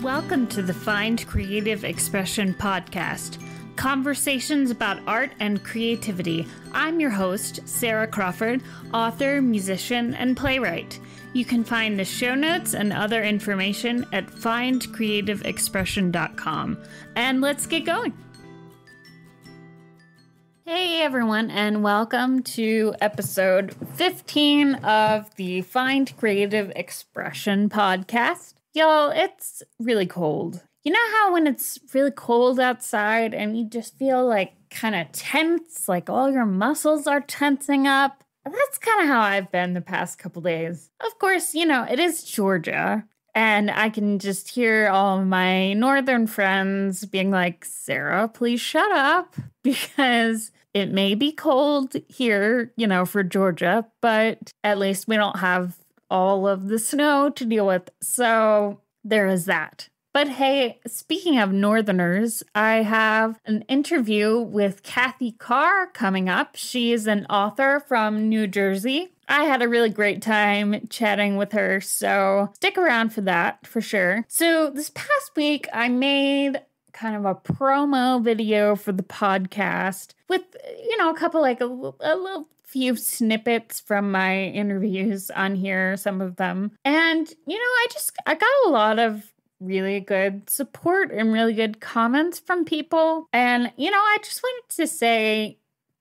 Welcome to the Find Creative Expression podcast, conversations about art and creativity. I'm your host, Sarah Crawford, author, musician, and playwright. You can find the show notes and other information at findcreativeexpression.com. And let's get going. Hey everyone, and welcome to episode 15 of the Find Creative Expression podcast. Y'all, it's really cold. You know how when it's really cold outside and you just feel like kind of tense, like all your muscles are tensing up? That's kind of how I've been the past couple days. Of course, you know, it is Georgia, and I can just hear all of my northern friends being like, Sarah, please shut up, because it may be cold here, you know, for Georgia, but at least we don't have all of the snow to deal with. So there is that. But hey, speaking of Northerners, I have an interview with Cathy Carr coming up. She is an author from New Jersey. I had a really great time chatting with her, so stick around for that for sure. So this past week, I made kind of a promo video for the podcast with, you know, a couple a little few snippets from my interviews on here, some of them. And, you know, I got a lot of really good support and really good comments from people. And, you know, I just wanted to say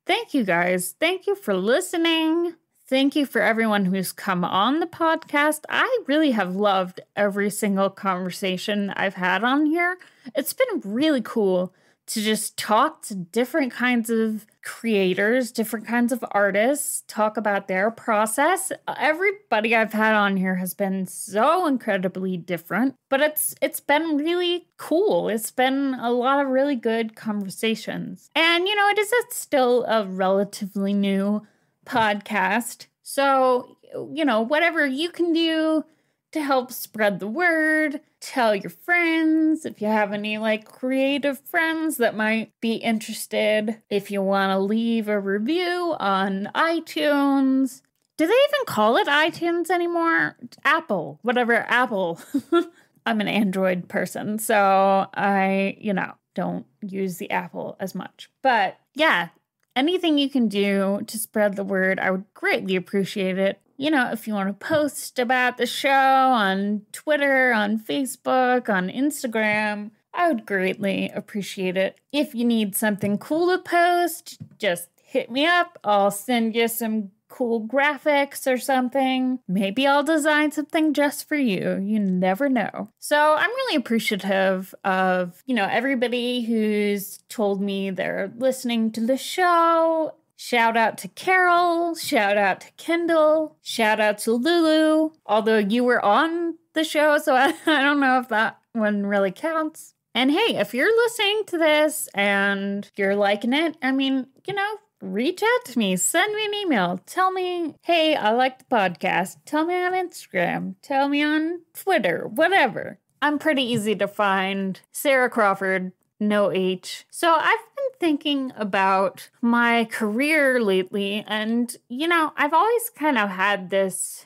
thank you guys. Thank you for listening. Thank you for everyone who's come on the podcast. I really have loved every single conversation I've had on here. It's been really cool to just talk to different kinds of creators, different kinds of artists, talk about their process. Everybody I've had on here has been so incredibly different, but it's been really cool. It's been a lot of really good conversations. And, you know, it is still a relatively new podcast. So, you know, whatever you can do to help spread the word, tell your friends, if you have any creative friends that might be interested, if you want to leave a review on iTunes. Do they even call it iTunes anymore? Apple, whatever, Apple. I'm an Android person, so I, don't use the Apple as much. But yeah, anything you can do to spread the word, I would greatly appreciate it. You know, if you want to post about the show on Twitter, on Facebook, on Instagram, I would greatly appreciate it. If you need something cool to post, just hit me up. I'll send you some cool graphics or something. Maybe I'll design something just for you. You never know. So I'm really appreciative of, everybody who's told me they're listening to the show. Shout out to Carol, shout out to Kendall, shout out to Lulu, although you were on the show, so I don't know if that one really counts. And hey, if you're listening to this and you're liking it, reach out to me, send me an email, tell me, hey, I like the podcast, tell me on Instagram, tell me on Twitter, whatever. I'm pretty easy to find. Sarah Crawford, no H. So I've been thinking about my career lately, and, I've always kind of had this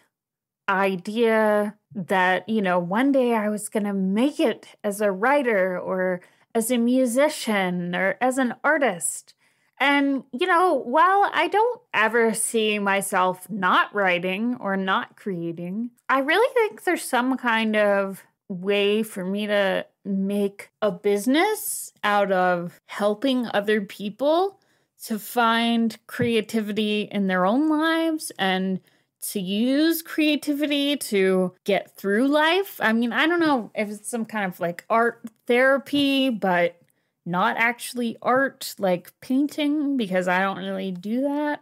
idea that, one day I was going to make it as a writer or as a musician or as an artist. And, while I don't ever see myself not writing or not creating, I really think there's some kind of way for me to make a business out of helping other people to find creativity in their own lives and to use creativity to get through life. I mean, I don't know if it's some kind of art therapy, but not actually art, like painting, because I don't really do that.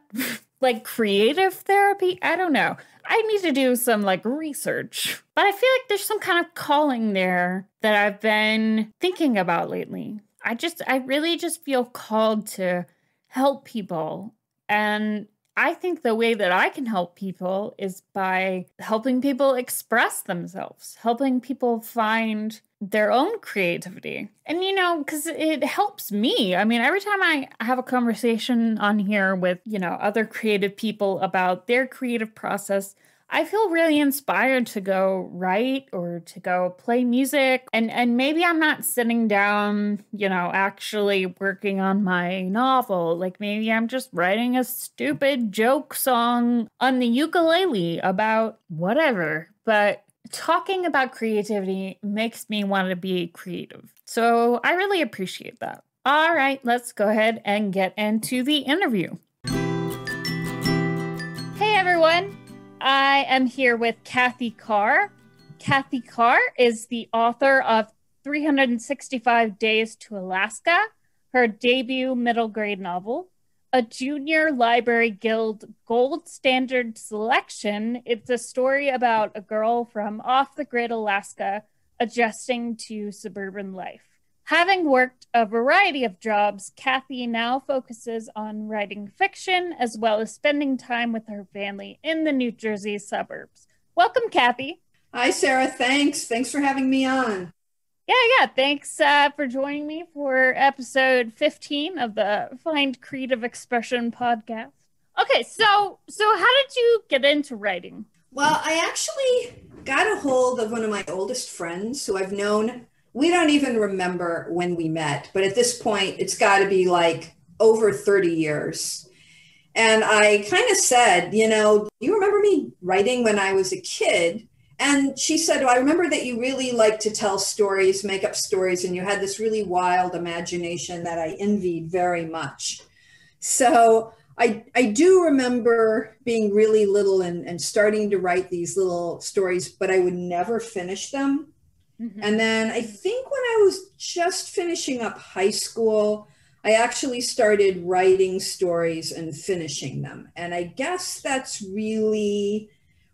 Creative therapy? I don't know. I need to do some research. But I feel like there's some kind of calling there that I've been thinking about lately. I really just feel called to help people. And I think the way that I can help people is by helping people express themselves, helping people find their own creativity. And, because it helps me. I mean, every time I have a conversation on here with, other creative people about their creative process, I feel really inspired to go write or to go play music. And maybe I'm not sitting down, actually working on my novel. Like maybe I'm just writing a stupid joke song on the ukulele about whatever. But talking about creativity makes me want to be creative. So I really appreciate that. All right, let's go ahead and get into the interview. Hey everyone, I am here with Cathy Carr. Cathy Carr is the author of 365 Days to Alaska, her debut middle grade novel. A Junior Library Guild Gold Standard selection, it's a story about a girl from off-the-grid Alaska adjusting to suburban life. Having worked a variety of jobs, Cathy now focuses on writing fiction as well as spending time with her family in the New Jersey suburbs. Welcome, Cathy. Hi, Sarah. Thanks for having me on. Yeah. Thanks for joining me for episode 15 of the Find Creative Expression podcast. Okay, so how did you get into writing? Well, I actually got a hold of one of my oldest friends who I've known. We don't even remember when we met, but at this point, it's got to be like over 30 years. And I kind of said, do you remember me writing when I was a kid? And she said, well, I remember that you really like to tell stories, make up stories, and you had this really wild imagination that I envied very much. So I do remember being really little and starting to write these little stories, but I would never finish them. Mm-hmm. And then I think when I was just finishing up high school, I actually started writing stories and finishing them. And I guess that's really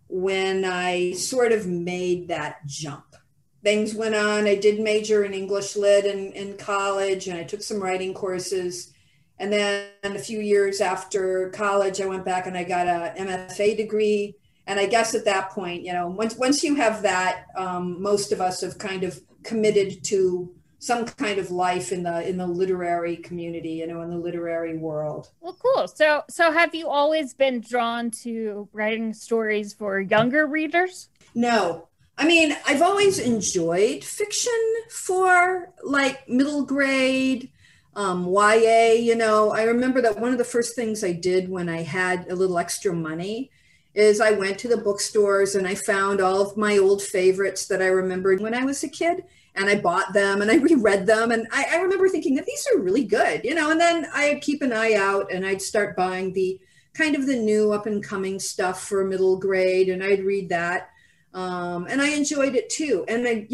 when I sort of made that jump. Things went on. I did major in English Lit in college, and I took some writing courses. And then a few years after college, I went back and I got a MFA degree. And I guess at that point, once you have that, most of us have kind of committed to some kind of life in the literary community, in the literary world. Well, cool. So have you always been drawn to writing stories for younger readers? No. I mean, I've always enjoyed fiction for like middle grade, YA. I remember that one of the first things I did when I had a little extra money is I went to the bookstores and I found all of my old favorites that I remembered when I was a kid, and I bought them and I reread them. And I remember thinking that these are really good, and then I'd keep an eye out and I'd start buying the kind of the new up and coming stuff for middle grade, and I'd read that. And I enjoyed it too. And I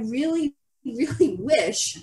really, really wish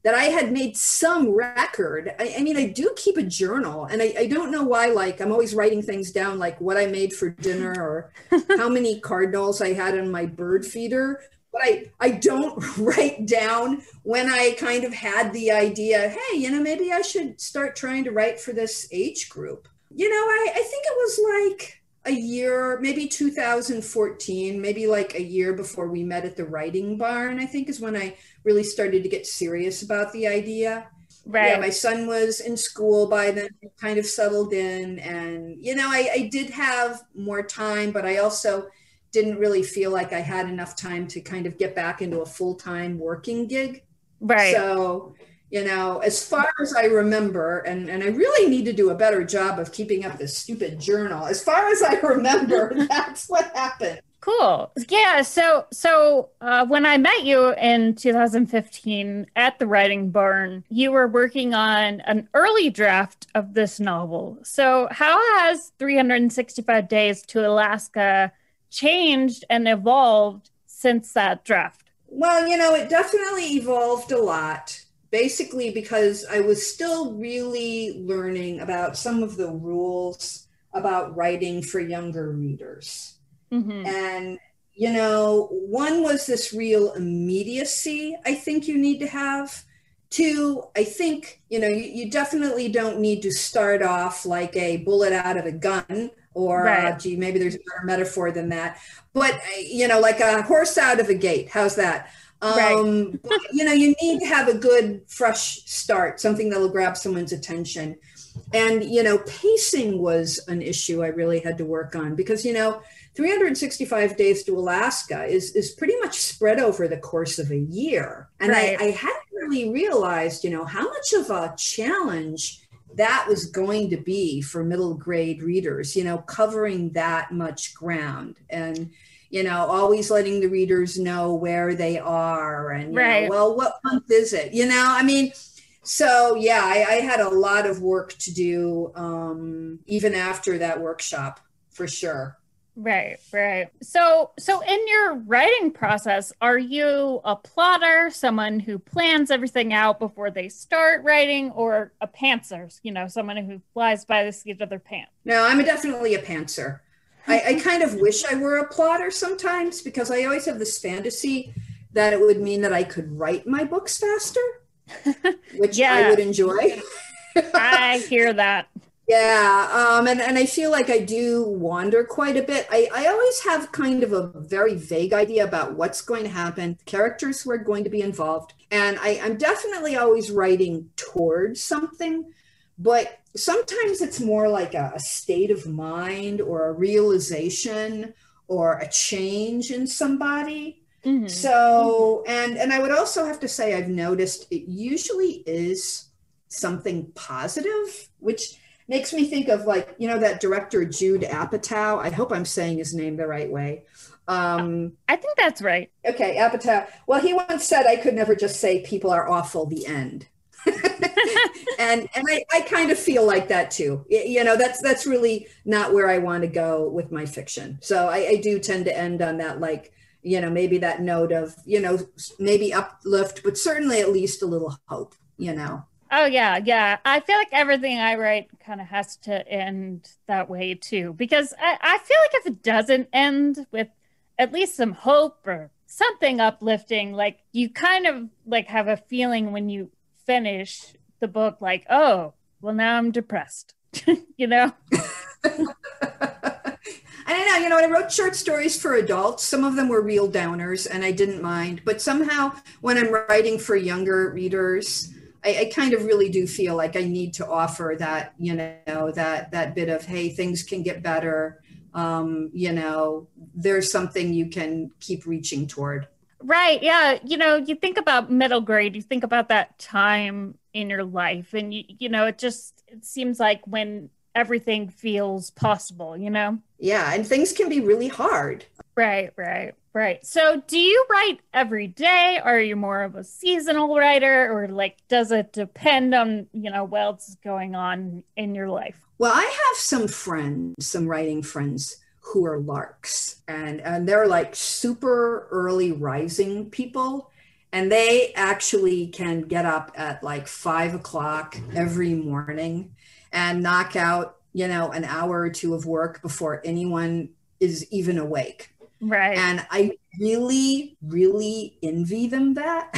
that I had made some record. I mean, I do keep a journal, and I don't know why, like I'm always writing things down, like what I made for dinner or how many cardinals I had on my bird feeder. But I don't write down when I kind of had the idea, hey, maybe I should start trying to write for this age group. I think it was like a year, maybe 2014, maybe like a year before we met at the writing barn, I think is when I really started to get serious about the idea. Right. Yeah, my son was in school by then, kind of settled in. And, I did have more time, but I also didn't really feel like I had enough time to kind of get back into a full-time working gig. Right. So, as far as I remember, and I really need to do a better job of keeping up this stupid journal. As far as I remember, that's what happened. Cool. Yeah. So when I met you in 2015 at the Writing Barn, you were working on an early draft of this novel. So how has 365 Days to Alaska changed and evolved since that draft? Well, it definitely evolved a lot. Basically, because I was still really learning about some of the rules about writing for younger readers. Mm-hmm. And, one was this real immediacy I think you need to have. Two, I think, you definitely don't need to start off like a bullet out of a gun or, right. Maybe there's a better metaphor than that. But, like a horse out of a gate. How's that? Right. But, you need to have a good, fresh start, something that'll grab someone's attention. And, pacing was an issue I really had to work on because, 365 Days to Alaska is pretty much spread over the course of a year. And Right. I hadn't really realized, how much of a challenge that was going to be for middle grade readers, covering that much ground and, always letting the readers know where they are and, Right. well, what month is it? So yeah, I had a lot of work to do, even after that workshop, for sure. Right, right. So in your writing process, are you a plotter, someone who plans everything out before they start writing, or a pantser, someone who flies by the seat of their pants? No, I'm definitely a pantser. I kind of wish I were a plotter sometimes because I always have this fantasy that it would mean that I could write my books faster, which I would enjoy. I hear that. Yeah, and I feel like I do wander quite a bit. I always have kind of a very vague idea about what's going to happen, characters who are going to be involved, and I'm definitely always writing towards something, but sometimes it's more like a state of mind or a realization or a change in somebody. Mm-hmm. So, and I would also have to say I've noticed it usually is something positive, which makes me think of that director Jude Apatow. I hope I'm saying his name the right way. I think that's right. Okay, Apatow. Well, he once said I could never just say people are awful, the end. and I kind of feel like that too. That's really not where I want to go with my fiction. So I do tend to end on that, maybe that note of, maybe uplift, but certainly at least a little hope, Oh, yeah. I feel like everything I write kind of has to end that way, too, because I feel like if it doesn't end with at least some hope or something uplifting, like you kind of have a feeling when you finish the book, like, oh, well, now I'm depressed, I don't know, when I wrote short stories for adults, some of them were real downers and I didn't mind. But somehow when I'm writing for younger readers, I kind of really do feel like I need to offer that, that bit of, hey, things can get better. There's something you can keep reaching toward. Right. Yeah. You think about middle grade, you think about that time in your life, and it seems like when everything feels possible. Yeah, and things can be really hard. Right. So do you write every day? Are you more of a seasonal writer, or does it depend on, what else is going on in your life? Well, I have some writing friends who are larks, and they're super early rising people. And they actually can get up at 5 o'clock every morning and knock out, an hour or two of work before anyone is even awake. Right. And I really, really envy them that.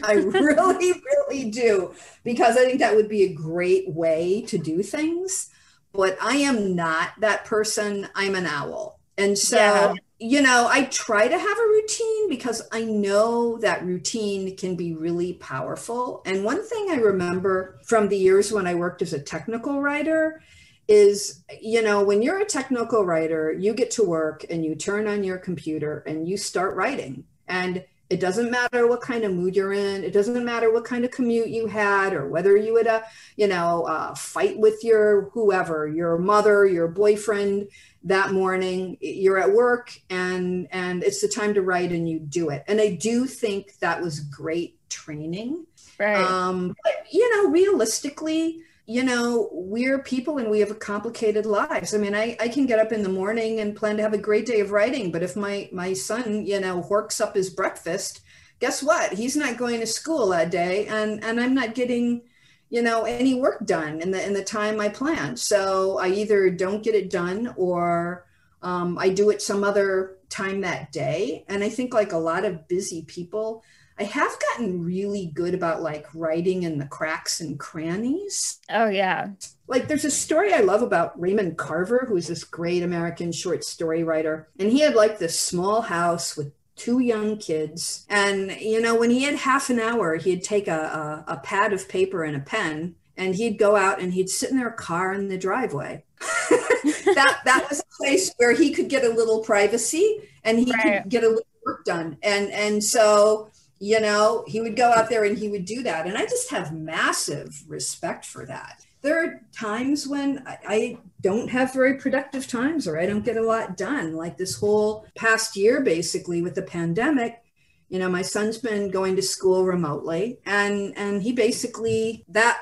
I really, really do, because I think that would be a great way to do things. But I am not that person. I'm an owl. And so, I try to have a routine because I know that routine can be really powerful. And one thing I remember from the years when I worked as a technical writer is, when you're a technical writer, you get to work and you turn on your computer and you start writing. And it doesn't matter what kind of mood you're in. It doesn't matter what kind of commute you had or whether you had a fight with your whoever, your mother, your boyfriend that morning. You're at work and it's the time to write and you do it. And I do think that was great training. Right. But, realistically, we're people and we have complicated lives. I mean, I can get up in the morning and plan to have a great day of writing, but if my son, horks up his breakfast, guess what? He's not going to school that day, and I'm not getting, any work done in the time I planned. So I either don't get it done or I do it some other time that day. And I think a lot of busy people, I have gotten really good about writing in the cracks and crannies. Oh, yeah. There's a story I love about Raymond Carver, who is this great American short story writer. And he had this small house with 2 young kids. And, when he had half an hour, he'd take a pad of paper and a pen and he'd go out and he'd sit in their car in the driveway. that was a place where he could get a little privacy and he could get a little work done. And so, you know, he would go out there and he would do that. And I just have massive respect for that. There are times when I don't have very productive times, or I don't get a lot done. Like this whole past year, basically with the pandemic, you know, my son's been going to school remotely, and he basically, that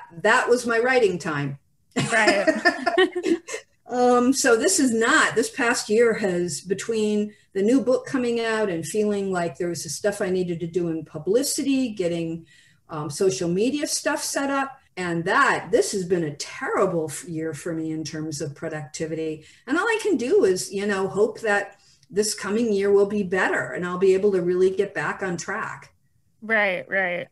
was my writing time. Right. So this past year has, between the new book coming out and feeling like there was the stuff I needed to do in publicity, getting social media stuff set up, and this has been a terrible year for me in terms of productivity. And all I can do is, you know, hope that this coming year will be better and I'll be able to really get back on track. Right.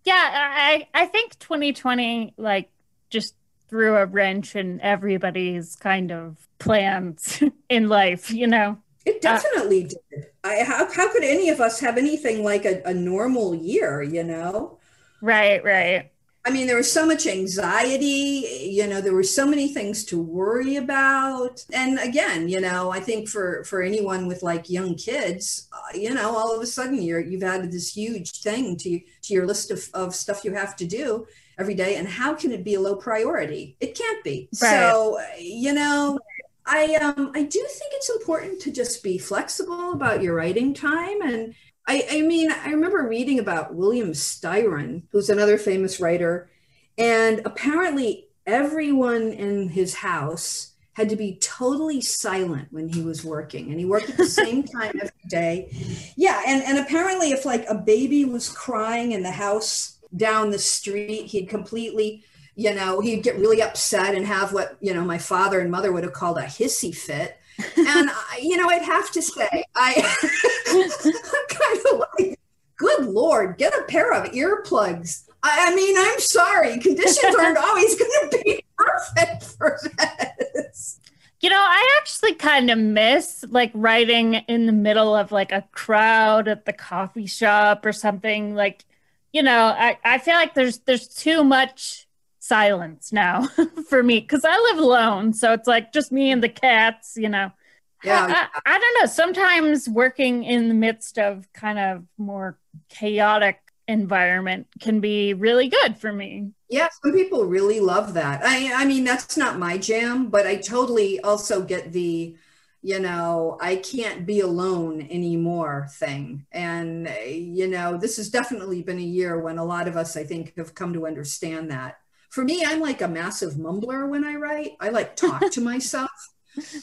Yeah, I think 2020, like, just threw a wrench in everybody's kind of plans in life, you know? It definitely did. How could any of us have anything like a normal year, you know? Right. I mean, there was so much anxiety, you know, there were so many things to worry about. And again, you know, I think for anyone with like young kids, you know, all of a sudden you've added this huge thing to your list of stuff you have to do every day. And how can it be a low priority? It can't be. Right. So, you know, I do think it's important to just be flexible about your writing time. And I mean, I remember reading about William Styron, who's another famous writer, and apparently everyone in his house had to be totally silent when he was working, and he worked at the same time every day. Yeah, and apparently if like a baby was crying in the house down the street, he'd completely, you know, he'd get really upset and have what, you know, my father and mother would have called a hissy fit. And, you know, I'd have to say, I'm kind of like, good Lord, get a pair of earplugs. I mean, I'm sorry, conditions aren't always going to be perfect for this. You know, I actually kind of miss like writing in the middle of like a crowd at the coffee shop or something. Like, you know, I feel like there's too much silence now for me because I live alone, so it's like just me and the cats, you know. I don't know, sometimes working in the midst of kind of more chaotic environment can be really good for me. Yeah, some people really love that. I mean, that's not my jam, but I totally also get the, you know, I can't be alone anymore thing. And, you know, this has definitely been a year when a lot of us, I think, have come to understand that. For me, I'm like a massive mumbler when I write. I like talk to myself.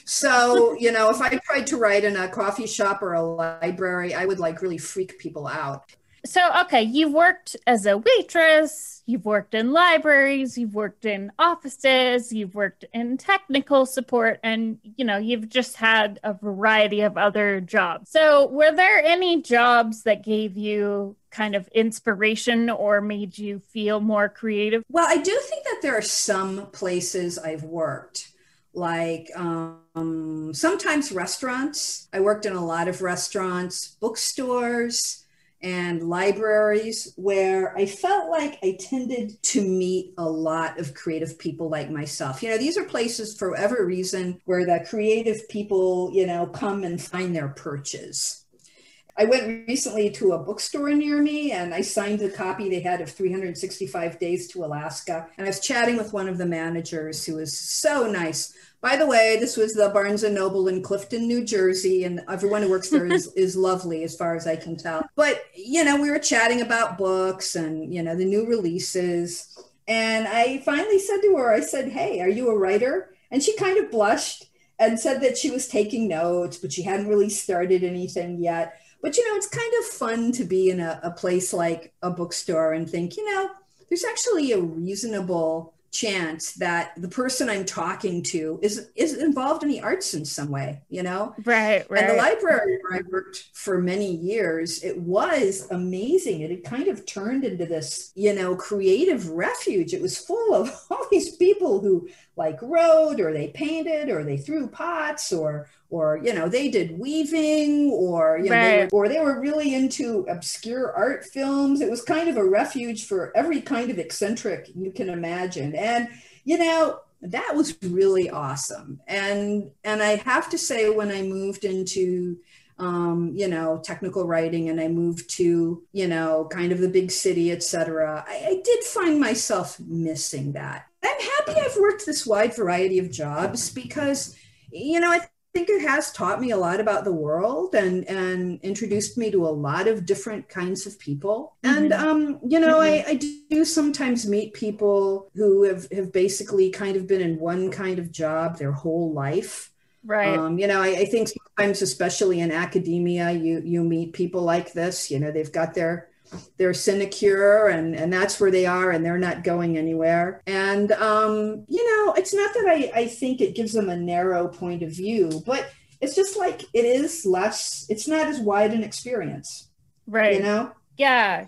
So, you know, if I tried to write in a coffee shop or a library, I would like really freak people out. So, okay, you've worked as a waitress, you've worked in libraries, you've worked in offices, you've worked in technical support, and, you know, you've just had a variety of other jobs. So were there any jobs that gave you kind of inspiration or made you feel more creative? Well, I do think that there are some places I've worked, like sometimes restaurants. I worked in a lot of restaurants, bookstores, and libraries, where I felt like I tended to meet a lot of creative people like myself. You know, these are places for whatever reason where the creative people, you know, come and find their perches. I went recently to a bookstore near me and I signed the copy they had of 365 Days to Alaska. And I was chatting with one of the managers who was so nice. By the way, this was the Barnes & Noble in Clifton, New Jersey, and everyone who works there is lovely as far as I can tell. But, you know, we were chatting about books and, you know, the new releases. And I finally said to her, I said, "Hey, are you a writer?" And she kind of blushed and said that she was taking notes, but she hadn't really started anything yet. But, you know, it's kind of fun to be in a place like a bookstore and think, you know, there's actually a reasonable chance that the person I'm talking to is involved in the arts in some way, you know? Right. And the library where I worked for many years, it was amazing. It had kind of turned into this, you know, creative refuge. It was full of all these people who like wrote, or they painted, or they threw pots, or they did weaving, or they were really into obscure art films. It was kind of a refuge for every kind of eccentric you can imagine. And that was really awesome. And I have to say, when I moved into technical writing, and I moved to, kind of the big city, etc., I did find myself missing that. I'm happy I've worked this wide variety of jobs, because, I think it has taught me a lot about the world, and introduced me to a lot of different kinds of people. And, I do sometimes meet people who have basically kind of been in one kind of job their whole life. Right. I think sometimes, especially in academia, you meet people like this. They've got their sinecure, and that's where they are, and they're not going anywhere. And it's not that I think it gives them a narrow point of view, but it's just like it's not as wide an experience. Right. Yeah,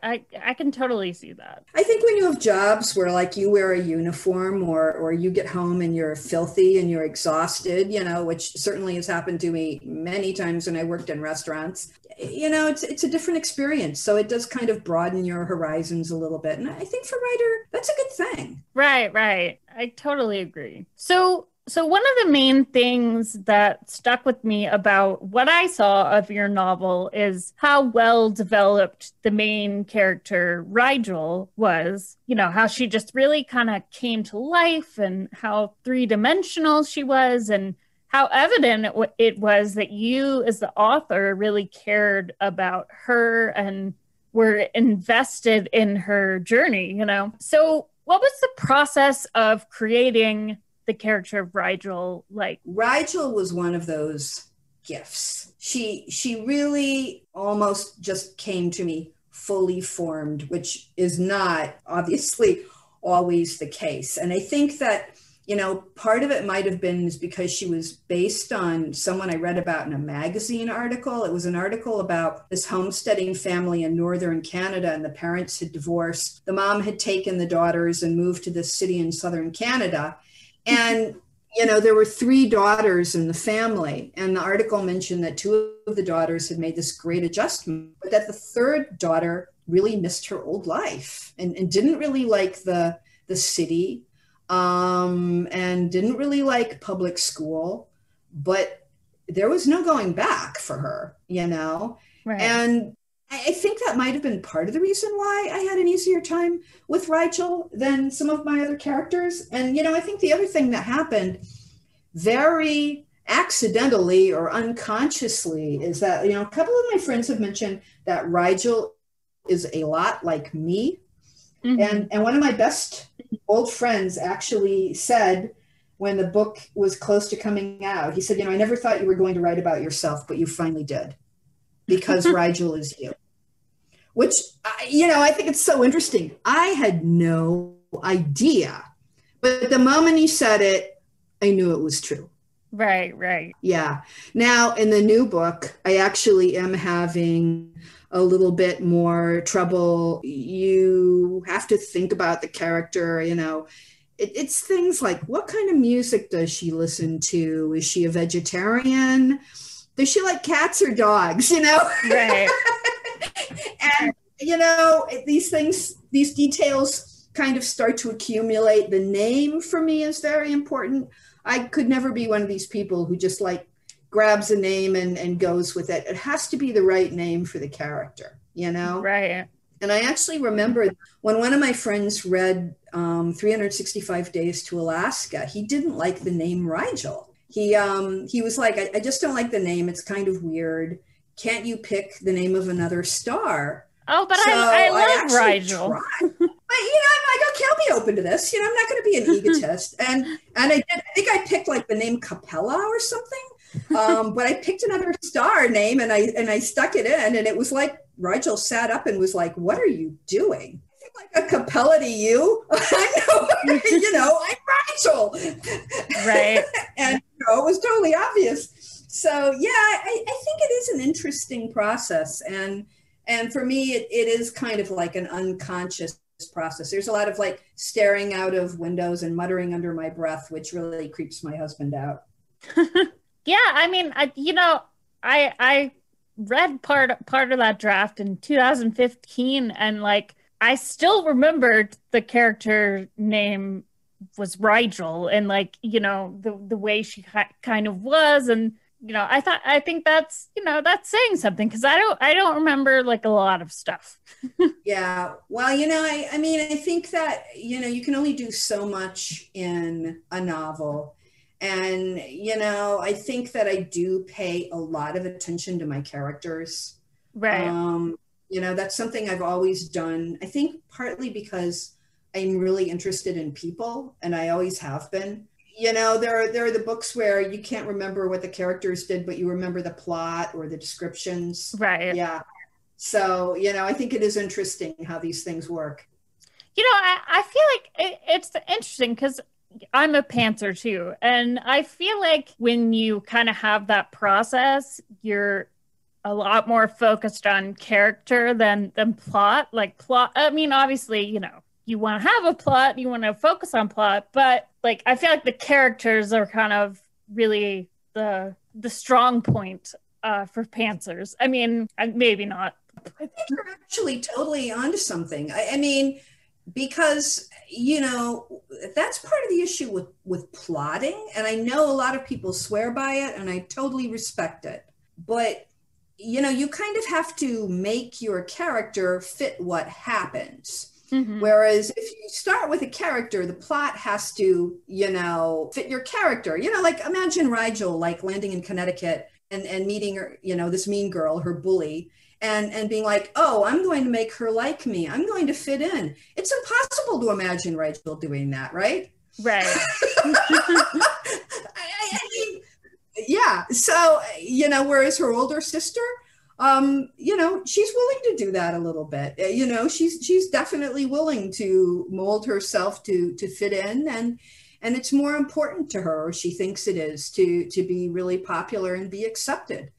I can totally see that. I think when you have jobs where, like, you wear a uniform, or you get home and you're filthy and you're exhausted, which certainly has happened to me many times when I worked in restaurants, it's a different experience. So it does kind of broaden your horizons a little bit. And I think for writer, that's a good thing. Right. I totally agree. So one of the main things that stuck with me about what I saw of your novel is how well developed the main character, Rigel, was. How she just really kind of came to life, and how three-dimensional she was, and how evident it was that you, as the author, really cared about her and were invested in her journey, So what was the process of creating the character of Rigel like? Rigel was one of those gifts. She really almost just came to me fully formed, which is not obviously always the case. And I think that, part of it might have been is because she was based on someone I read about in a magazine article. It was an article about this homesteading family in northern Canada, and the parents had divorced. The mom had taken the daughters and moved to this city in southern Canada. And, there were 3 daughters in the family. And the article mentioned that 2 of the daughters had made this great adjustment, but that the 3rd daughter really missed her old life, and didn't really like the city, and didn't really like public school, but there was no going back for her, Right. And I think that might have been part of the reason why I had an easier time with Rigel than some of my other characters. And, I think the other thing that happened very accidentally or unconsciously is that, a couple of my friends have mentioned that Rigel is a lot like me. Mm-hmm. And one of my best old friends actually said, when the book was close to coming out, he said, I never thought you were going to write about yourself, but you finally did, because Rigel is you. Which, I think it's so interesting. I had no idea. But the moment he said it, I knew it was true. Right. Yeah. Now, in the new book, I actually am having a little bit more trouble. You have to think about the character, It's things like, what kind of music does she listen to? Is she a vegetarian? Does she like cats or dogs, Right. And, these things, these details kind of start to accumulate. The name for me is very important. I could never be one of these people who just grabs a name and goes with it. It has to be the right name for the character, Right. And I actually remember when one of my friends read 365 Days to Alaska, he didn't like the name Rigel. He was like, I just don't like the name. It's kind of weird. Can't you pick the name of another star? Oh, but so I love Rigel. But, I'm like, okay, I'll be open to this. I'm not going to be an egotist. And I think I picked the name Capella or something. But I picked another star name and I stuck it in, and it was like Rigel sat up and was like, "What are you doing?" Like a Capella to you? I know, I'm Rigel. Right. And it was totally obvious. So yeah, I think it is an interesting process, and for me, it is kind of like an unconscious process. There's a lot of like staring out of windows and muttering under my breath, which really creeps my husband out. Yeah, I mean, I read part of that draft in 2015, and like I still remembered the character name was Rigel, and like the way she kind of was, and I think that's that's saying something, because I don't remember like a lot of stuff. Yeah, well, I mean, I think that you can only do so much in a novel. And, I think that I do pay a lot of attention to my characters. Right. That's something I've always done. I think partly because I'm really interested in people, and I always have been. There are the books where you can't remember what the characters did, but you remember the plot or the descriptions. Right. Yeah. So, I think it is interesting how these things work. I feel like it's interesting because I'm a pantser too. And I feel like when you kind of have that process, you're a lot more focused on character than plot. Like plot, I mean, obviously, you want to have a plot, you want to focus on plot, but like I feel like the characters are kind of really the strong point for pantsers. I mean, maybe not. I think you're actually totally onto something. I mean, because that's part of the issue with plotting, and I know a lot of people swear by it, and I totally respect it, but you kind of have to make your character fit what happens. Mm-hmm. Whereas if you start with a character, the plot has to fit your character. Like imagine Rigel like landing in Connecticut and meeting her, this mean girl, her bully, and being like, oh, I'm going to make her like me. I'm going to fit in. It's impossible to imagine Rachel doing that, right? Right. I mean, yeah. So, whereas her older sister, she's willing to do that a little bit. She's definitely willing to mold herself to fit in, and it's more important to her, or she thinks it is, to be really popular and be accepted.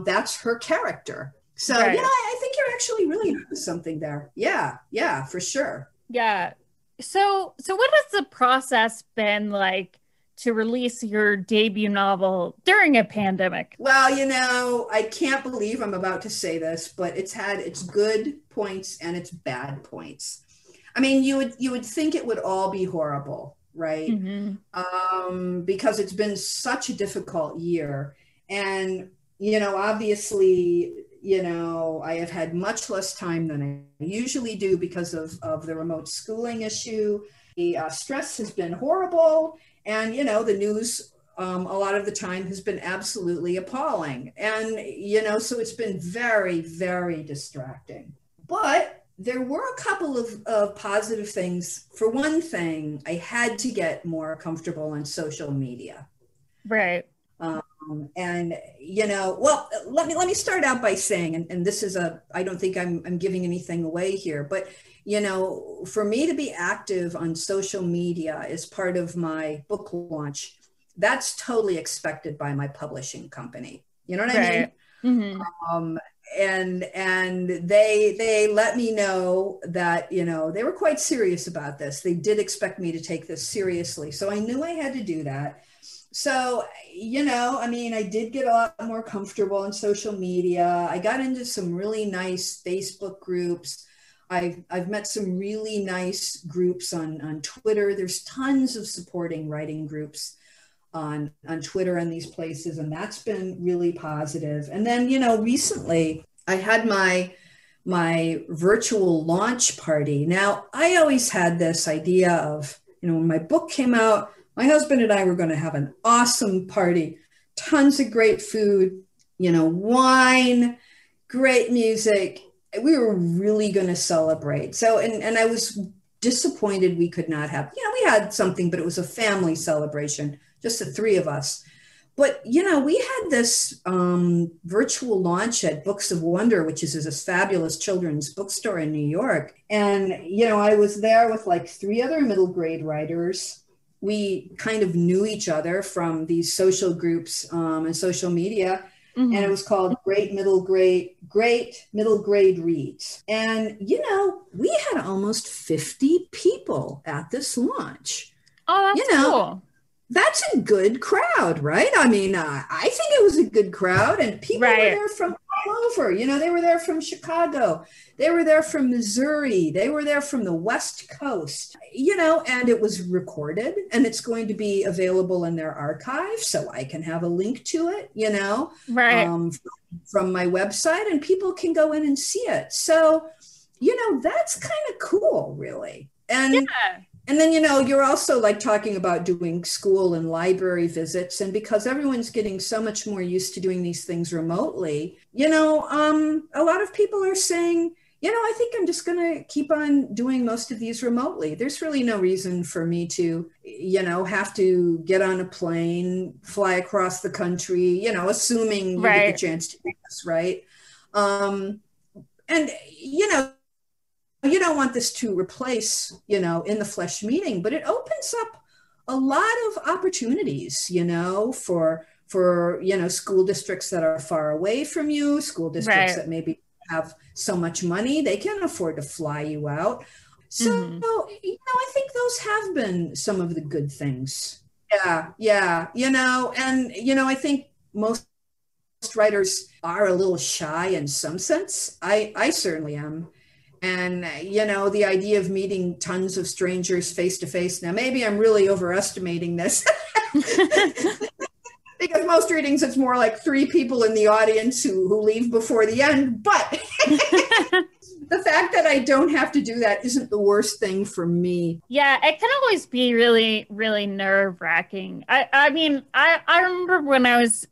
That's her character. So right. Yeah, I think you're actually really into something there. Yeah, for sure. Yeah. So what has the process been like to release your debut novel during a pandemic? Well, I can't believe I'm about to say this, but it's had its good points and its bad points. I mean, you would think it would all be horrible, right? Mm-hmm. Because it's been such a difficult year. And, obviously, I have had much less time than I usually do because of the remote schooling issue. The stress has been horrible. And, the news a lot of the time has been absolutely appalling. And, so it's been very, very distracting. But there were a couple of positive things. For one thing, I had to get more comfortable on social media. Right. And, well, let me start out by saying, and this is I don't think I'm giving anything away here, but, for me to be active on social media as part of my book launch, that's totally expected by my publishing company. You know what I mean? Mm-hmm. And they let me know that, they were quite serious about this. They did expect me to take this seriously. So I knew I had to do that. So, I mean, I did get a lot more comfortable on social media. I got into some really nice Facebook groups. I've met some really nice groups on Twitter. There's tons of supporting writing groups on Twitter and these places, and that's been really positive. And then, recently I had my virtual launch party. Now, I always had this idea of, when my book came out, my husband and I were going to have an awesome party, tons of great food, wine, great music. We were really going to celebrate. So, and I was disappointed we could not have, we had something, but it was a family celebration, just the three of us. But, we had this virtual launch at Books of Wonder, which is this fabulous children's bookstore in New York. And, I was there with like 3 other middle grade writers. We kind of knew each other from these social groups and social media. and it was called Great Middle Grade Reads. And, we had almost 50 people at this launch. Oh, that's cool. That's a good crowd, right? I mean, I think it was a good crowd, and people were there from all over. They were there from Chicago. They were there from Missouri. They were there from the West Coast, and it was recorded, and it's going to be available in their archive, so I can have a link to it, from my website, and people can go in and see it. So, that's kind of cool, really. And then, you're also like talking about doing school and library visits. And because everyone's getting so much more used to doing these things remotely, a lot of people are saying, I think I'm just going to keep on doing most of these remotely. There's really no reason for me to, have to get on a plane, fly across the country, assuming you get the chance to do this, right? And, you don't want this to replace, in the flesh meeting, but it opens up a lot of opportunities, for school districts that are far away from you, school districts that maybe have so much money, they can't afford to fly you out. So, I think those have been some of the good things. Yeah. And, I think most writers are a little shy in some sense. I certainly am. And, the idea of meeting tons of strangers face to face. Now, maybe I'm really overestimating this because most readings, it's more like 3 people in the audience who leave before the end. But the fact that I don't have to do that isn't the worst thing for me. Yeah, it can always be really, really nerve-wracking. I mean, I remember when I was,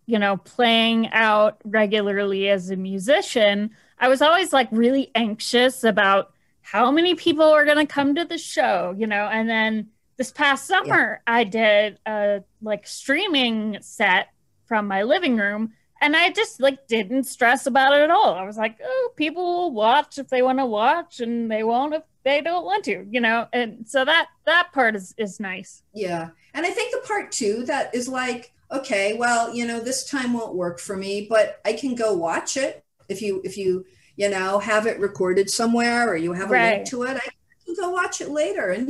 playing out regularly as a musician, I was always like really anxious about how many people are going to come to the show, and then this past summer I did a streaming set from my living room, and I just didn't stress about it at all. I was like, oh, people will watch if they want to watch, and they won't if they don't want to, and so that part is nice. Yeah. And I think the part too that is like, okay, well, this time won't work for me, but I can go watch it. If you have it recorded somewhere, or you have a link to it, I can go watch it later. And,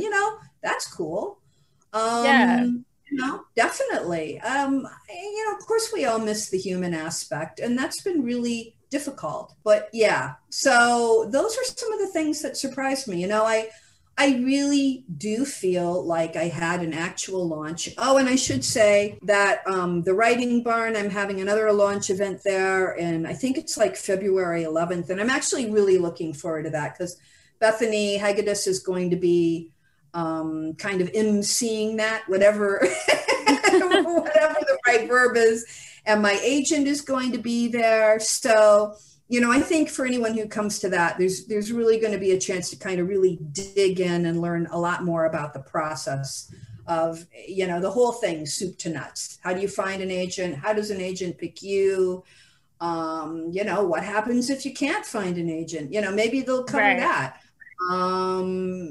that's cool. Definitely. Of course we all miss the human aspect, and that's been really difficult, but so those are some of the things that surprised me. I really do feel like I had an actual launch. Oh, and I should say that the Writing Barn, I'm having another launch event there, and I think it's February 11th. And I'm actually really looking forward to that because Bethany Hagedis is going to be kind of emceeing that, whatever the right verb is. And my agent is going to be there. So I think for anyone who comes to that, there's really going to be a chance to kind of really dig in and learn a lot more about the process of, the whole thing, soup to nuts. How do you find an agent? How does an agent pick you? What happens if you can't find an agent? Maybe they'll cover that.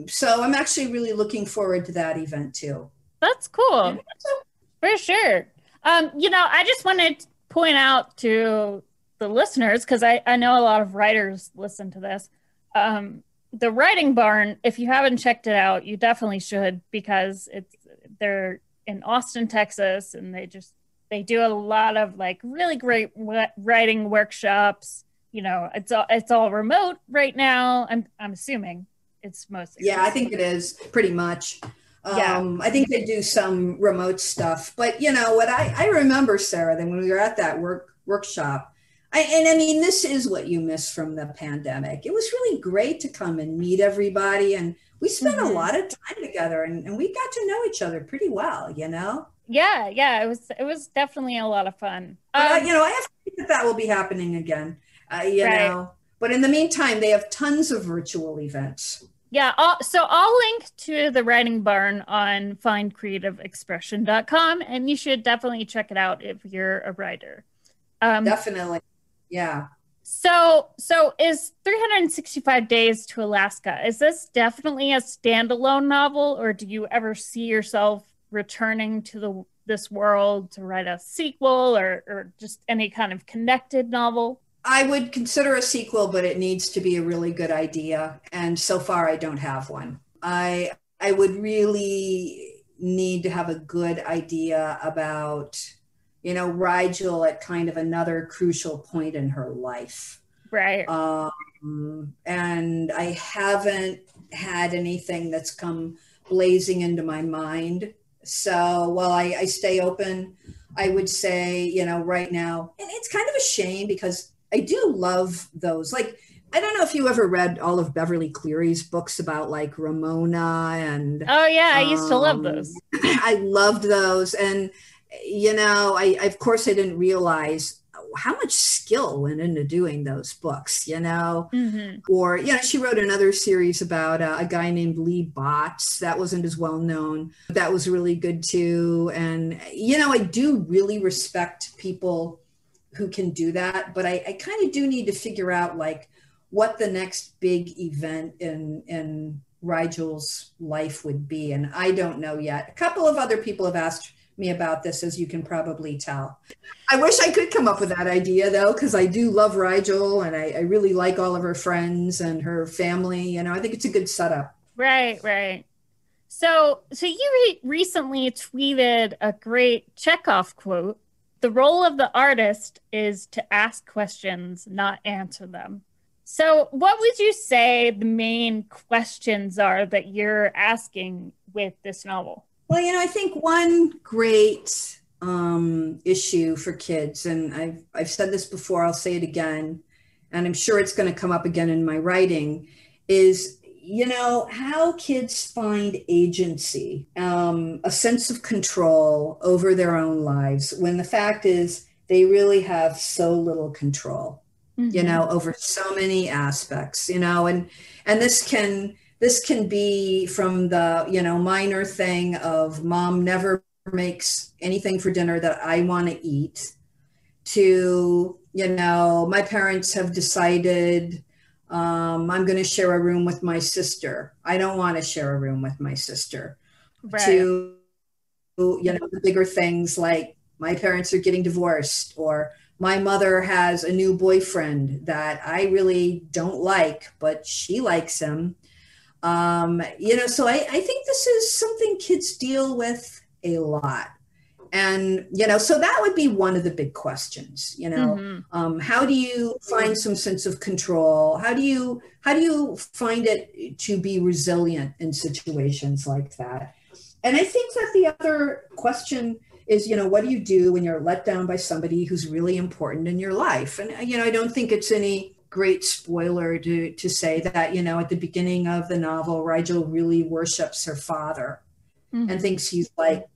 So I'm actually really looking forward to that event too. That's cool. For sure. I just wanted to point out to the listeners, because I know a lot of writers listen to this. The Writing Barn, if you haven't checked it out, you definitely should, because they're in Austin, Texas, and they do a lot of really great writing workshops. It's all remote right now. I'm assuming it's mostly. Yeah, I think it is pretty much. I think they do some remote stuff, but what I remember, Sarah, then when we were at that workshop, I mean, this is what you miss from the pandemic. It was really great to come and meet everybody. And we spent a lot of time together, and we got to know each other pretty well, Yeah, it was definitely a lot of fun. I have to think that will be happening again, know. But in the meantime, they have tons of virtual events. Yeah, so I'll link to the Writing Barn on findcreativeexpression.com, and you should definitely check it out if you're a writer. Definitely. Yeah. So is 365 Days to Alaska, is this definitely a standalone novel, or do you ever see yourself returning to this world to write a sequel or just any kind of connected novel? I would consider a sequel, but it needs to be a really good idea. And so far, I don't have one. I would really need to have a good idea about, Rigel at kind of another crucial point in her life. Right. And I haven't had anything that's come blazing into my mind. So while I stay open, I would say, right now, and it's kind of a shame because I do love those. Like, I don't know if you ever read all of Beverly Cleary's books about like Ramona and. Oh yeah, I used to love those. I loved those. And, I of course I didn't realize how much skill went into doing those books, Mm-hmm. Or, she wrote another series about a guy named Lee Botts. That wasn't as well known. That was really good too. And, I do really respect people who can do that, but I kind of do need to figure out like what the next big event in Rigel's life would be. And I don't know yet. A couple of other people have asked me about this, as you can probably tell. I wish I could come up with that idea though, because I do love Rigel and I really like all of her friends and her family. I think it's a good setup. Right. So you recently tweeted a great Chekhov quote. The role of the artist is to ask questions, not answer them. So what would you say the main questions are that you're asking with this novel? Well, I think one great issue for kids, and I've said this before, I'll say it again, and I'm sure it's going to come up again in my writing, is, how kids find agency, a sense of control over their own lives, when the fact is they really have so little control, over so many aspects, and this can be from the, minor thing of mom never makes anything for dinner that I want to eat to, my parents have decided I'm going to share a room with my sister. I don't want to share a room with my sister. Right. To, the bigger things like my parents are getting divorced, or my mother has a new boyfriend that I really don't like, but she likes him. So I think this is something kids deal with a lot. And, so that would be one of the big questions, how do you find some sense of control? How do you find it to be resilient in situations like that? And I think that the other question is, what do you do when you're let down by somebody who's really important in your life? And, I don't think it's any great spoiler to say that, at the beginning of the novel, Rigel really worships her father and thinks he's like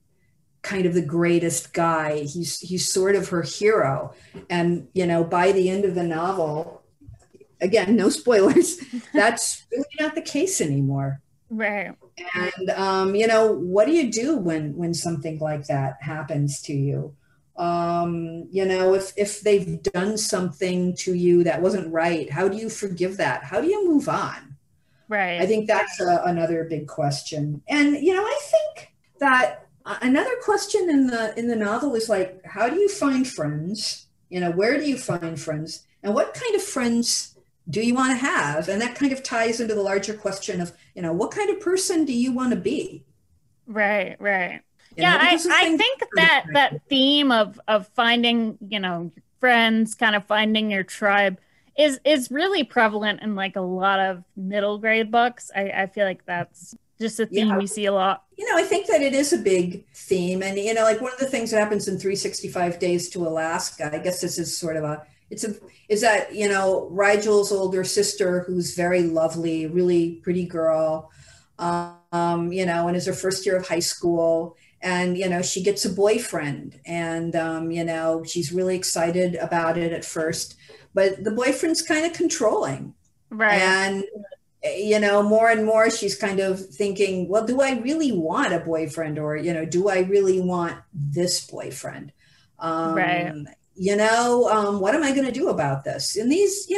kind of the greatest guy. He's sort of her hero. And, by the end of the novel, again, no spoilers, that's really not the case anymore. Right. And, what do you do when something like that happens to you? If they've done something to you that wasn't right, how do you forgive that? How do you move on? Right. I think that's another big question. And, I think that another question in the novel is like, how do you find friends? Where do you find friends? And what kind of friends do you want to have? And that kind of ties into the larger question of, what kind of person do you want to be? Right. I think that theme of finding, friends, kind of finding your tribe is really prevalent in like a lot of middle grade books. I feel like that's just a theme we see a lot. I think that it is a big theme. And, like one of the things that happens in 365 Days to Alaska, I guess this is sort of is that, Rigel's older sister, who's very lovely, really pretty girl, and is her first year of high school. And, she gets a boyfriend and, she's really excited about it at first, but the boyfriend's kind of controlling. Right. And, more and more she's kind of thinking, well, do I really want a boyfriend, or, do I really want this boyfriend? Right. What am I going to do about this? And these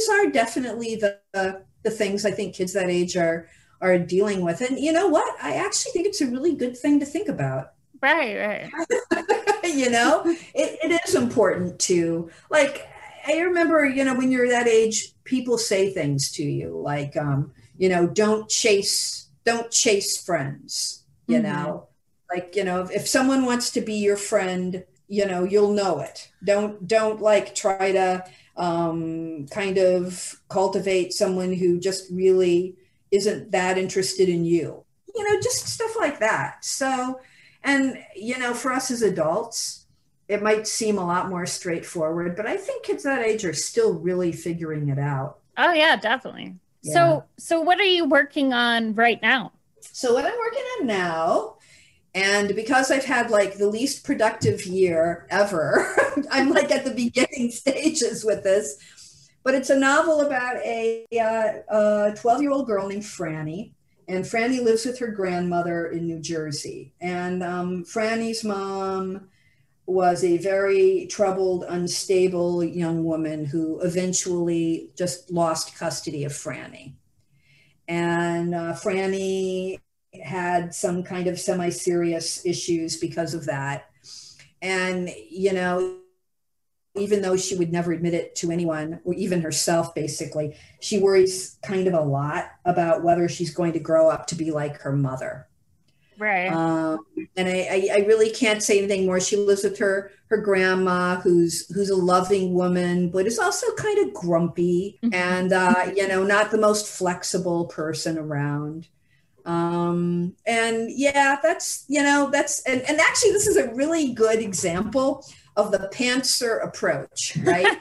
are definitely the things I think kids that age are dealing with. And you know what? I actually think it's a really good thing to think about. Right. You know, it is important to, like, I remember, you know, when you're that age, people say things to you like, you know, don't chase friends, you know, like, you know, if someone wants to be your friend, you know, you'll know it. Don't like try to kind of cultivate someone who just really isn't that interested in you, you know, just stuff like that. So, and, you know, for us as adults, it might seem a lot more straightforward, but I think kids that age are still really figuring it out. Oh yeah, definitely. Yeah. So what are you working on right now? So what I'm working on now, and because I've had like the least productive year ever, I'm like at the beginning stages with this, but it's a novel about a 12-year-old girl named Franny. And Franny lives with her grandmother in New Jersey. And Franny's mom was a very troubled, unstable young woman who eventually just lost custody of Franny. And Franny had some kind of semi-serious issues because of that. And, you know, even though she would never admit it to anyone, or even herself, basically, she worries kind of a lot about whether she's going to grow up to be like her mother. Right. And I really can't say anything more. She lives with her grandma, who's a loving woman, but is also kind of grumpy and, you know, not the most flexible person around. And yeah, that's, you know, and actually this is a really good example of the pantser approach, right?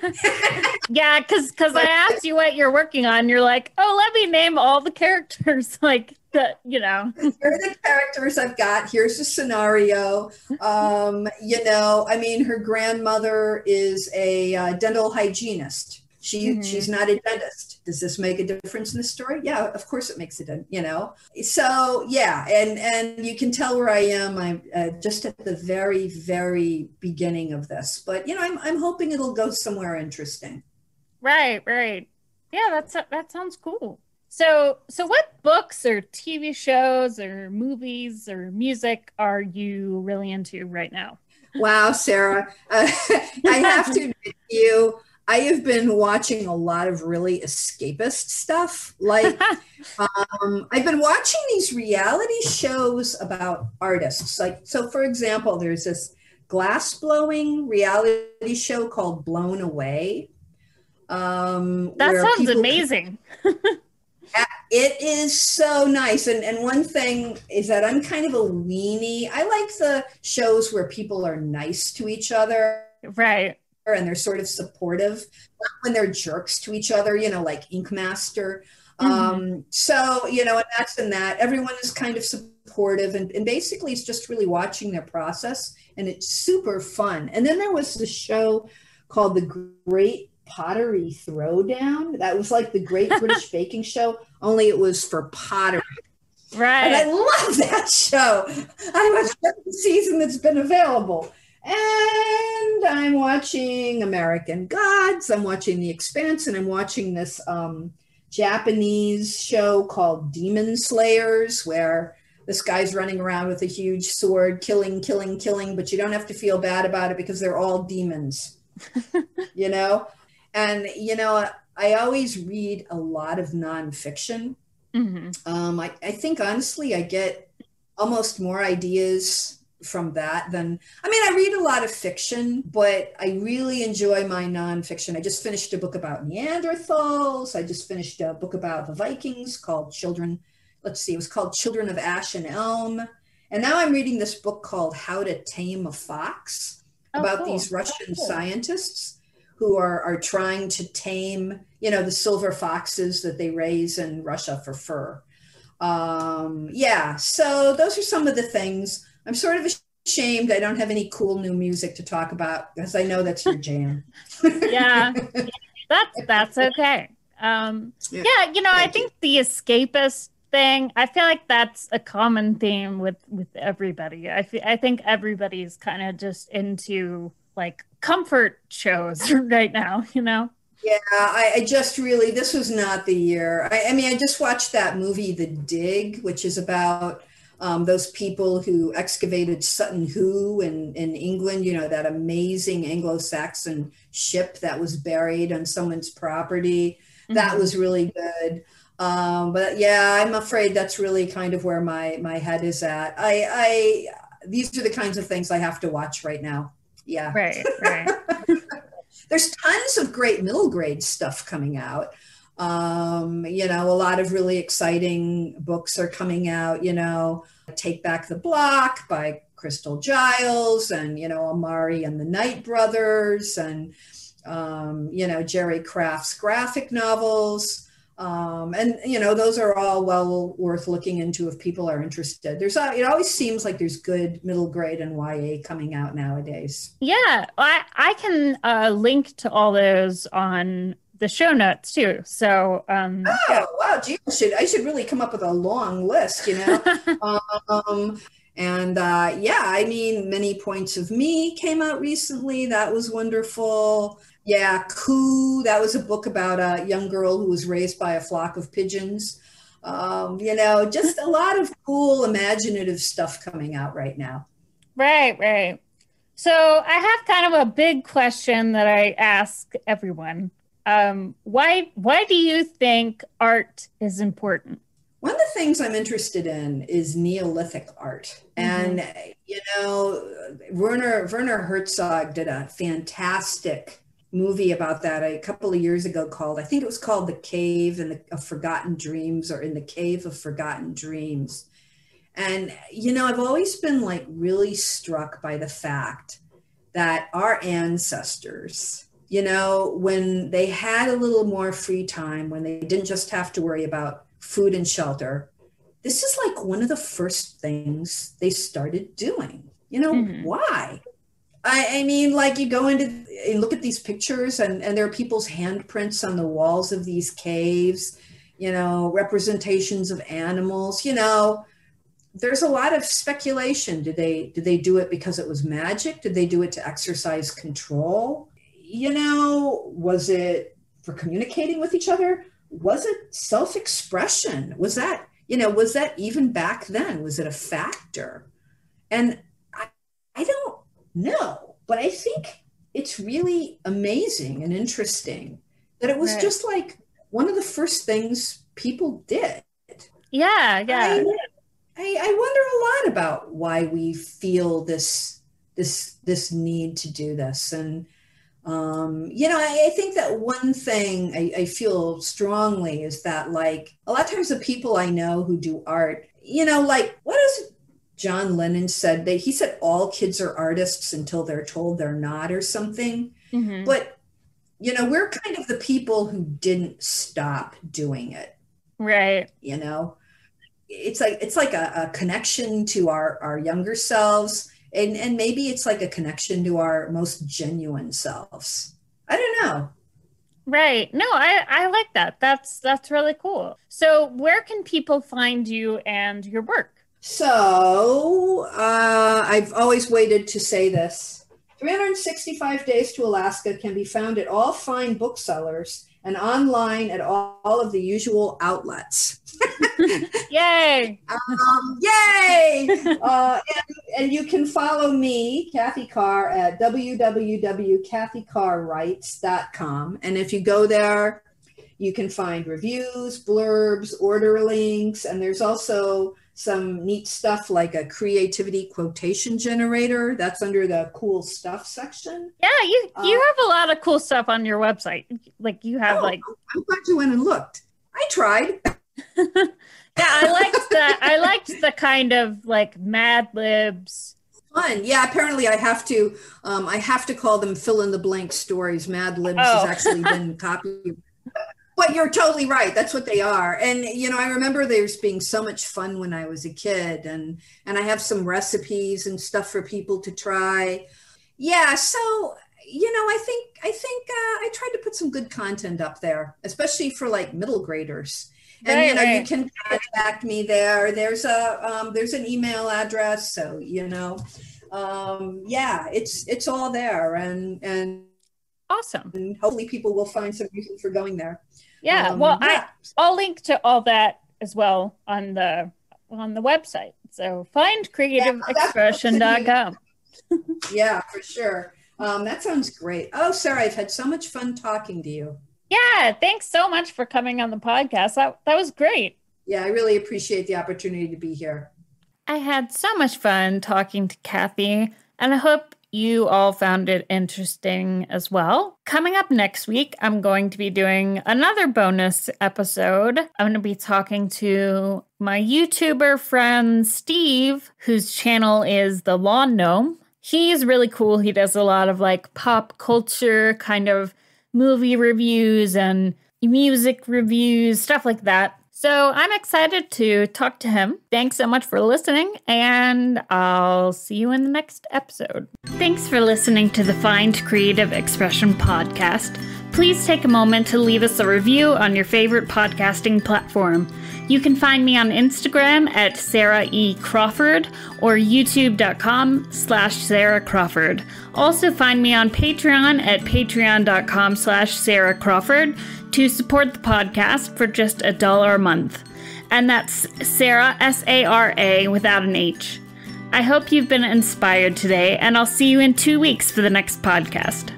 Yeah, because I asked you what you're working on. You're like, oh, let me name all the characters. Like, the, you know. Here are the characters I've got. Here's the scenario. You know, I mean, her grandmother is a dental hygienist. She's not a dentist. Does this make a difference in the story? Yeah, of course it makes it, you know. So yeah, and you can tell where I am. I'm just at the very, very beginning of this, but you know, I'm hoping it'll go somewhere interesting. Right. Yeah, that sounds cool. So what books or TV shows or movies or music are you really into right now? Wow, Sarah, I have to admit to you, I have been watching a lot of really escapist stuff. Like, I've been watching these reality shows about artists. Like, so for example, there's this glass blowing reality show called Blown Away. That sounds amazing. It is so nice. And one thing is that I'm kind of a weenie. I like the shows where people are nice to each other. Right. And they're sort of supportive, not when they're jerks to each other, you know, like Ink Master. So, you know, and that's in that. Everyone is kind of supportive. And basically it's just really watching their process. And it's super fun. And then there was the show called The Great Pottery Throwdown. That was like the Great British Baking Show, only it was for pottery. Right. And I love that show. I watched every season that's been available. And I'm watching American Gods. I'm watching The Expanse, and I'm watching this Japanese show called Demon Slayers, where this guy's running around with a huge sword, killing, but you don't have to feel bad about it because they're all demons, you know? And, you know, I always read a lot of nonfiction. I think, honestly, I get almost more ideas from that than, I mean, I read a lot of fiction, but I really enjoy my nonfiction. I just finished a book about Neanderthals. I just finished a book about the Vikings called Children. Let's see, it was called Children of Ash and Elm. And now I'm reading this book called How to Tame a Fox about these Russian scientists who are trying to tame, you know, the silver foxes that they raise in Russia for fur. Yeah, so those are some of the things. I'm sort of ashamed I don't have any cool new music to talk about because I know that's your jam. Yeah, that's okay. Yeah, you know, I think the escapist thing, I feel like that's a common theme with everybody. I think everybody's kind of just into like comfort shows right now, you know? Yeah, I just really, this was not the year. I mean, I just watched that movie, The Dig, which is about those people who excavated Sutton Hoo in England, you know, that amazing Anglo-Saxon ship that was buried on someone's property. That was really good. But yeah, I'm afraid that's really kind of where my head is at. These are the kinds of things I have to watch right now. Yeah. Right. There's tons of great middle grade stuff coming out. You know, a lot of really exciting books are coming out, you know, Take Back the Block by Chrystal Giles and, you know, Amari and the Knight Brothers and, you know, Jerry Craft's graphic novels. And, you know, those are all well worth looking into if people are interested. It always seems like there's good middle grade and YA coming out nowadays. Yeah, I can link to all those on the show notes too. So, wow, gee, I should really come up with a long list, you know. Yeah, I mean, Many Points of Me came out recently. That was wonderful. Yeah, Coo, that was a book about a young girl who was raised by a flock of pigeons. You know, just a lot of cool, imaginative stuff coming out right now. Right. So I have kind of a big question that I ask everyone. Why do you think art is important? One of the things I'm interested in is Neolithic art. And, you know, Werner Herzog did a fantastic movie about that a couple of years ago I think it was called The Cave of Forgotten Dreams, or In the Cave of Forgotten Dreams. And, you know, I've always been like really struck by the fact that our ancestors, you know, when they had a little more free time, when they didn't just have to worry about food and shelter, this is like one of the first things they started doing. You know, why? I mean, like you go into and look at these pictures and there are people's handprints on the walls of these caves, you know, representations of animals, you know, there's a lot of speculation. Did they do it because it was magic? Did they do it to exercise control? You know, was it for communicating with each other? Was it self-expression? Was that even back then? Was it a factor? And I don't know, but I think it's really amazing and interesting that it was just like one of the first things people did. Yeah. I wonder a lot about why we feel this need to do this. And, you know, I think that one thing I feel strongly is that, like, a lot of times the people I know who do art, you know, like, what is John Lennon said? He said all kids are artists until they're told they're not, or something. But, you know, we're kind of the people who didn't stop doing it. Right. You know, it's like a connection to our younger selves. And maybe it's like a connection to our most genuine selves. I don't know. Right. No, I like that. That's really cool. So where can people find you and your work? So I've always waited to say this. 365 Days to Alaska can be found at all fine booksellers and online at all of the usual outlets. Yay! Yay! And you can follow me, Cathy Carr, at www.cathycarwrites.com. And if you go there, you can find reviews, blurbs, order links, and there's also some neat stuff like a creativity quotation generator. That's under the cool stuff section. Yeah, you have a lot of cool stuff on your website. Like you have I'm glad you went and looked. I tried. Yeah, I liked the kind of like Mad Libs. Fun. Yeah, apparently I have to call them fill in the blank stories. Mad Libs has actually been copied. But you're totally right. That's what they are. And, you know, I remember there's being so much fun when I was a kid, and I have some recipes and stuff for people to try. Yeah. So, you know, I think I tried to put some good content up there, especially for like middle graders. And, you know, you can contact me there. There's an email address. So, you know, yeah, it's all there, and awesome. And hopefully people will find some reason for going there. Yeah. I'll link to all that as well on the website. So findcreativeexpression.com. Yeah, for sure. That sounds great. Oh, Sarah, I've had so much fun talking to you. Yeah, thanks so much for coming on the podcast. That was great. Yeah, I really appreciate the opportunity to be here. I had so much fun talking to Cathy, and I hope you all found it interesting as well. Coming up next week, I'm going to be doing another bonus episode. I'm going to be talking to my YouTuber friend, Steve, whose channel is The Lawn Gnome. He's really cool. He does a lot of like pop culture kind of movie reviews and music reviews, stuff like that. So I'm excited to talk to him. Thanks so much for listening, and I'll see you in the next episode. Thanks for listening to the Find Creative Expression podcast. Please take a moment to leave us a review on your favorite podcasting platform. You can find me on Instagram at Sarah E. Crawford or youtube.com/Sarah Crawford. Also find me on Patreon at patreon.com/Sarah Crawford to support the podcast for just $1 a month. And that's Sarah, S-A-R-A, without an H. I hope you've been inspired today, and I'll see you in 2 weeks for the next podcast.